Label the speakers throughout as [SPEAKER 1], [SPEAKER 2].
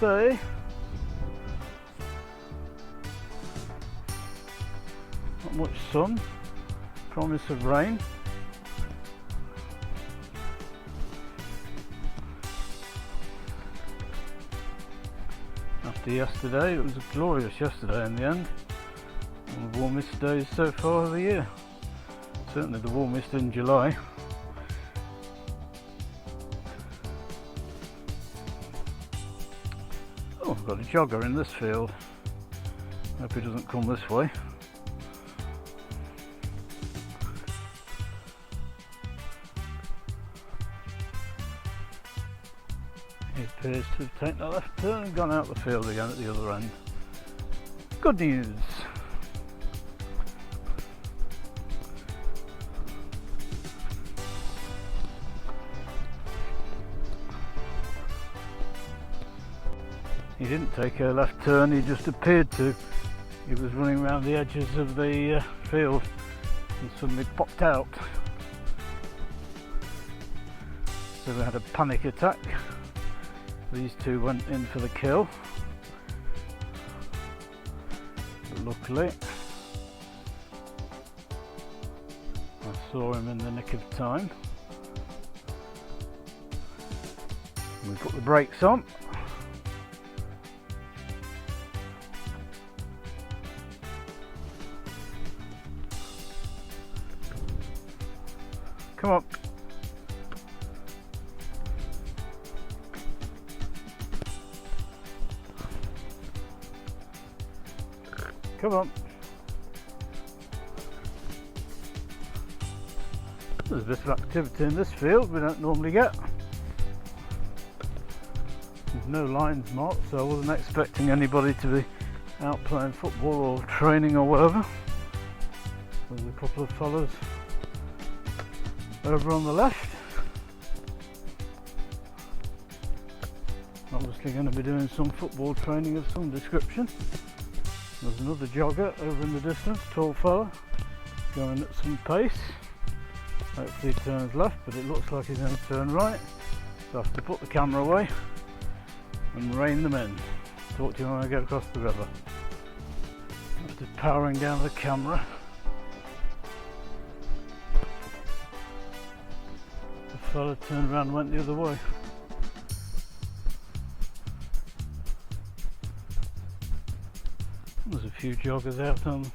[SPEAKER 1] day. Not much sun, promise of rain. After yesterday, it was glorious yesterday in the end. One of the warmest days so far of the year. Certainly the warmest in July. Oh, I've got a jogger in this field. Hope he doesn't come this way. He appears to have taken a left turn and gone out the field again at the other end. Good news! He didn't take a left turn, he just appeared to. He was running around the edges of the field and suddenly popped out. So we had a panic attack. These two went in for the kill. But luckily, I saw him in the nick of time. We put the brakes on. Come on. Come on. There's a bit of activity in this field we don't normally get. There's no lines marked, so I wasn't expecting anybody to be out playing football or training or whatever. There's a couple of fellas over on the left. Obviously going to be doing some football training of some description. There's another jogger over in the distance, tall fella, going at some pace. Hopefully he turns left, but it looks like he's going to turn right. So I have to put the camera away and rein them in. Talk to you when I get across the river. After powering down the camera, the fella turned around and went the other way. There's a few joggers out on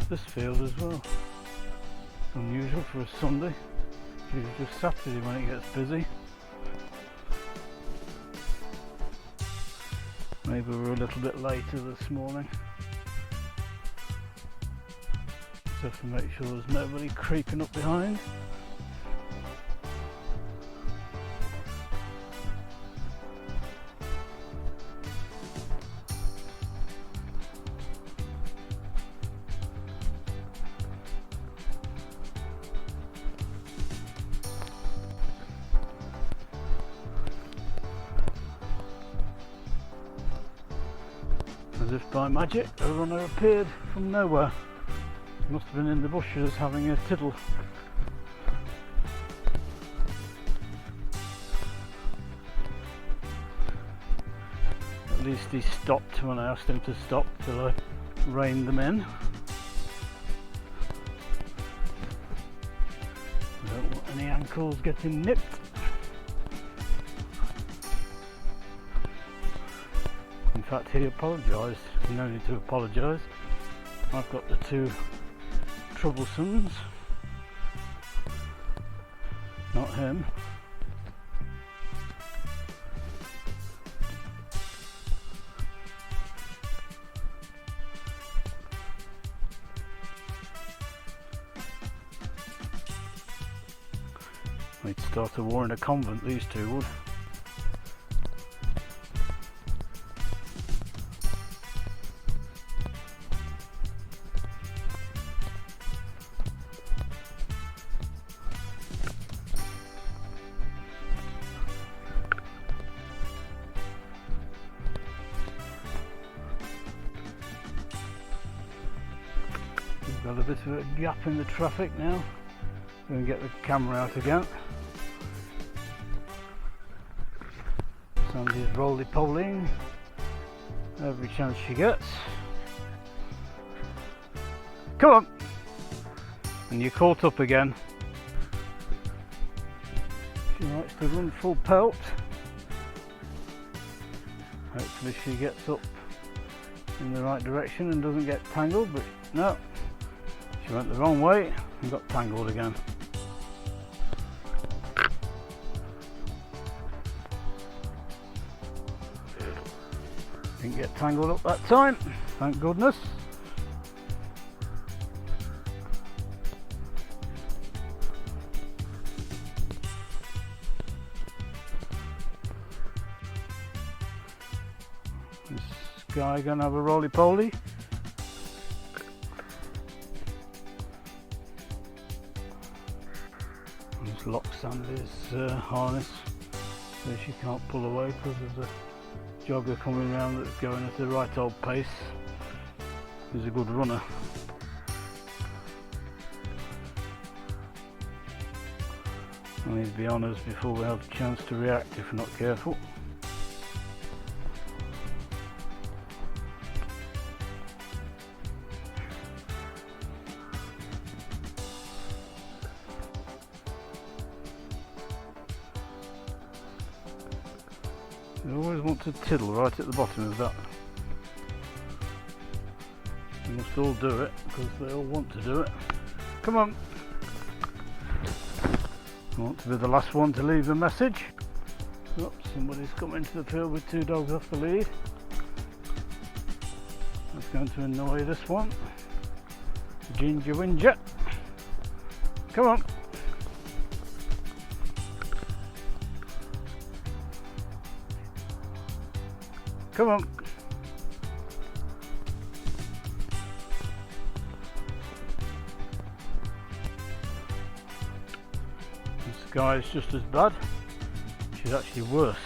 [SPEAKER 1] this field as well. Unusual for a Sunday. It's usually just Saturday when it gets busy. Maybe we're a little bit later this morning. Just have to make sure there's nobody creeping up behind. As if by magic, a runner appeared from nowhere. He must have been in the bushes having a tiddle. At least he stopped when I asked him to stop till I reined them in. I don't want any ankles getting nipped. In fact, he apologised. No need to apologise. I've got the two troublesomes, not him. They'd start a war in a convent, these two would. Got a bit of a gap in the traffic now. Going to get the camera out again. So Sandy's roly-polying every chance she gets. Come on! And you're caught up again. She likes to run full pelt. Hopefully she gets up in the right direction and doesn't get tangled, but no, she went the wrong way and got tangled again. Didn't get tangled up that time, thank goodness. This guy gonna have a roly-poly. Just lock Sandy's harness so she can't pull away because there's a jogger coming around that's going at the right old pace. He's a good runner. I need to be on us before we have a chance to react if we're not careful. They always want to tiddle right at the bottom of that. They must all do it because they all want to do it. Come on! I want to be the last one to leave a message. Oops, somebody's come into the field with two dogs off the lead. That's going to annoy this one. Ginger Whinger. Come on! Come on. This guy is just as bad. She's actually worse.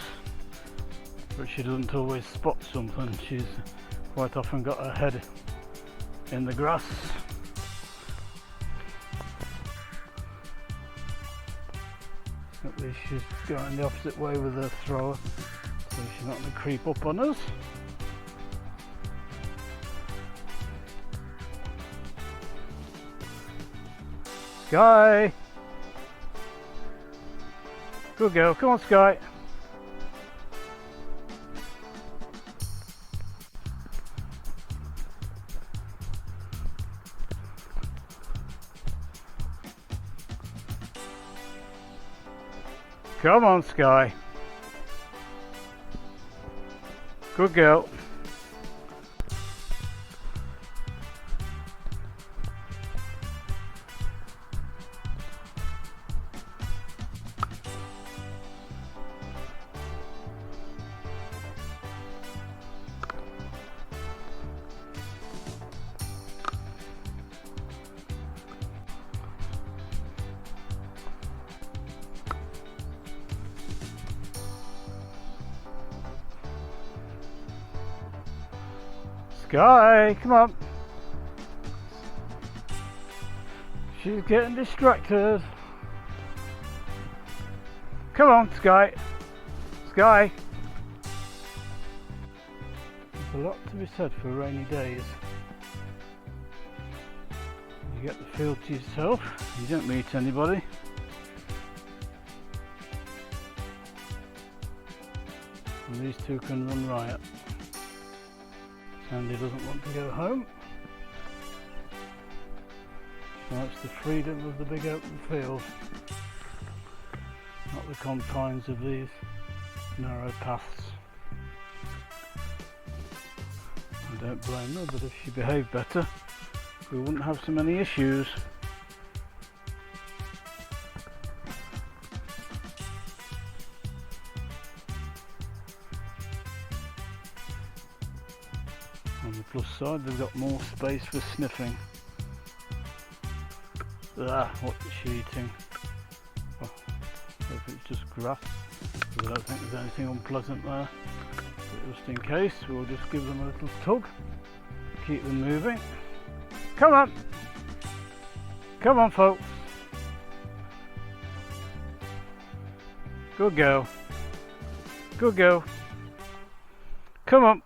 [SPEAKER 1] But she doesn't always spot something. She's quite often got her head in the grass. At least she's going the opposite way with her thrower. So she's not going to creep up on us. Sky! Good girl, come on Sky! Come on Sky! Good girl. Sky, come on. She's getting distracted. Come on, Sky. Sky. There's a lot to be said for rainy days. You get the field to yourself, you don't meet anybody. And these two can run riot. Sandy doesn't want to go home. She likes the freedom of the big open field, not the confines of these narrow paths. I don't blame her, but if she behaved better, we wouldn't have so many issues. On the plus side, they've got more space for sniffing. Ah, what is she eating? Oh, hope it's just grass, because I don't think there's anything unpleasant there. But just in case, we'll just give them a little tug, keep them moving. Come on! Come on, folks! Good girl. Good girl. Come on.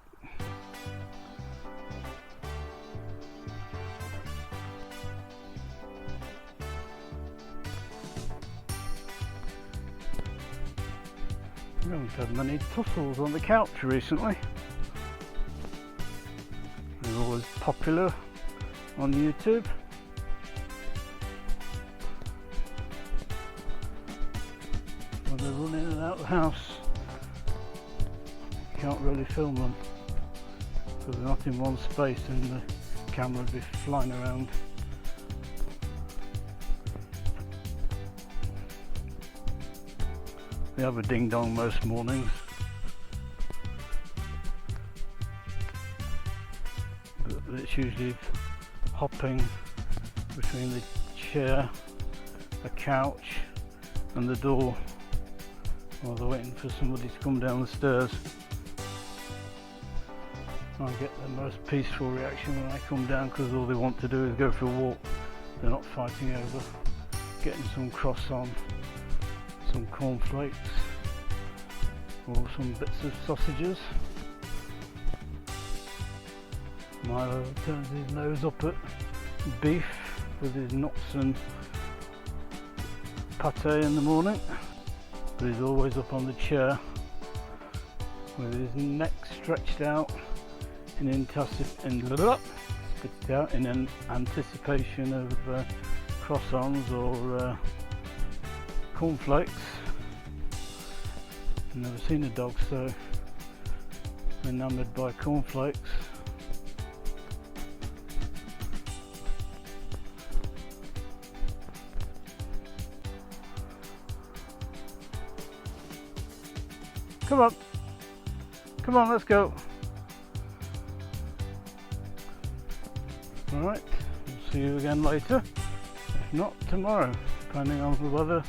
[SPEAKER 1] We haven't had many tussles on the couch recently. They're always popular on YouTube. When they run in and out of the house, you can't really film them because they're not in one space and the camera would be flying around. We have a ding dong most mornings, but it's usually hopping between the chair, the couch and the door while they're waiting for somebody to come down the stairs. I get the most peaceful reaction when I come down because all they want to do is go for a walk. They're not fighting over getting some croissant, some cornflakes or some bits of sausages. Milo turns his nose up at beef with his nuts and pate in the morning, but he's always up on the chair with his neck stretched out in anticipation of croissants or cornflakes. I've never seen a dog so enamoured by cornflakes. Come on, come on, let's go. Alright, we'll see you again later, if not tomorrow, depending on the weather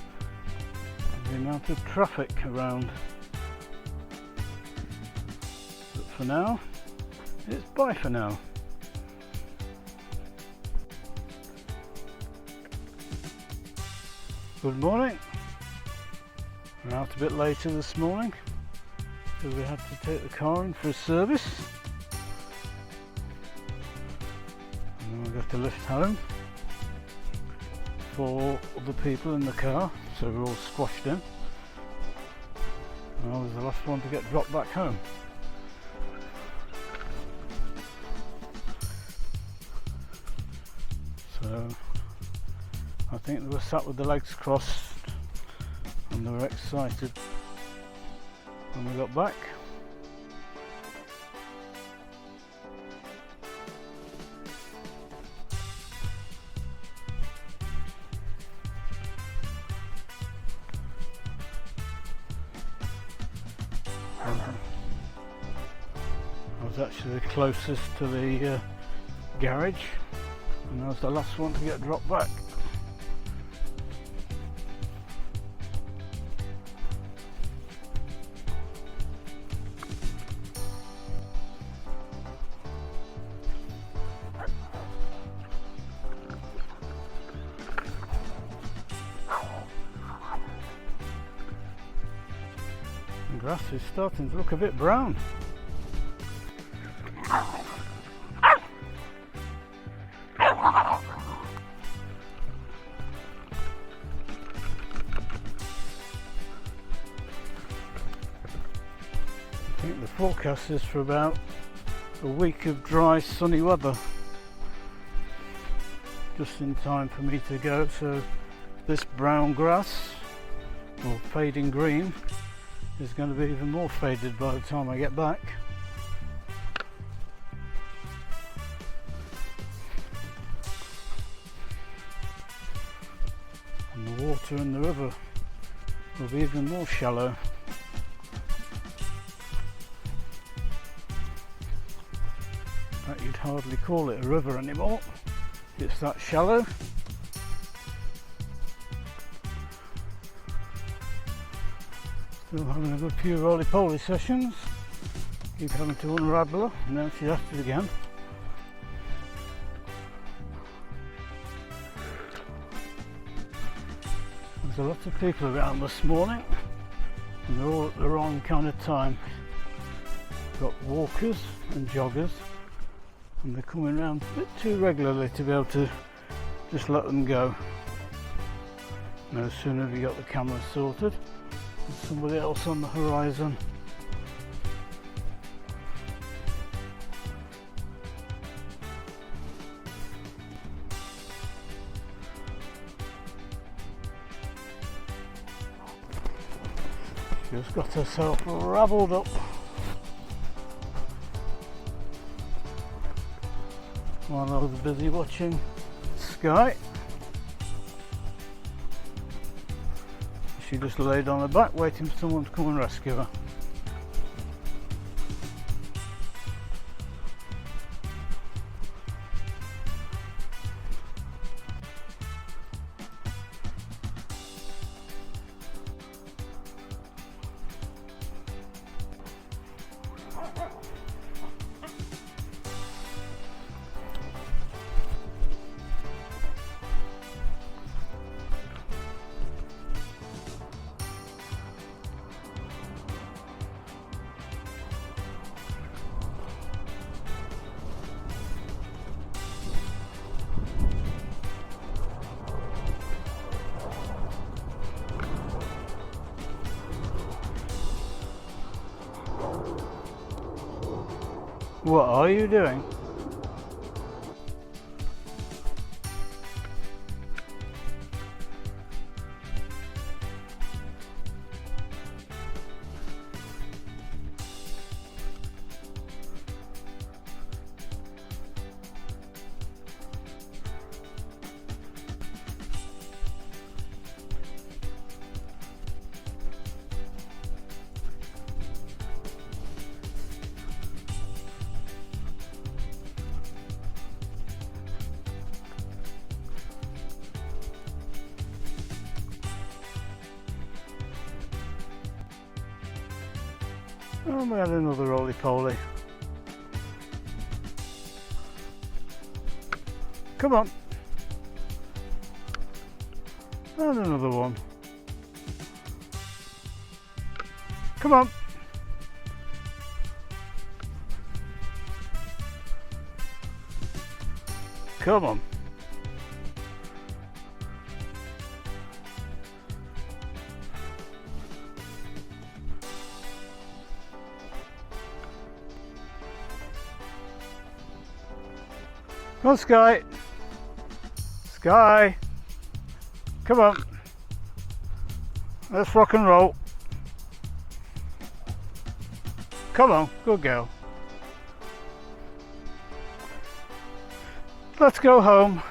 [SPEAKER 1] and the amount of traffic around. But for now, it's bye for now. Good morning. We're out a bit later this morning because we had to take the car in for a service. And then we got to lift home for other people in the car, so we're all squashed in. And I was the last one to get dropped back home. So I think they were sat with the legs crossed and they were excited when we got back. I was actually the closest to the garage and I was the last one to get dropped back. The grass is starting to look a bit brown. I think the forecast is for about a week of dry sunny weather, just in time for me to go, so this brown grass, or fading green, is going to be even more faded by the time I get back. And the water in the river will be even more shallow. In fact, you'd hardly call it a river anymore, it's that shallow. Still having a good few roly-poly sessions. Keep having to unravel her, and now she's at it again. There's a lot of people around this morning, and they're all at the wrong kind of time. got walkers and joggers, and they're coming around a bit too regularly to be able to just let them go. No sooner have you got the camera sorted, there's somebody else on the horizon. Just got herself ravelled up. While I was busy watching Sky, she just laid on her back waiting for someone to come and rescue her. What are you doing? Oh, we had another roly-poly. Come on. And another one. Come on. Come on. Come on, Sky. Sky. Come on. Let's rock and roll. Come on, good girl. Let's go home.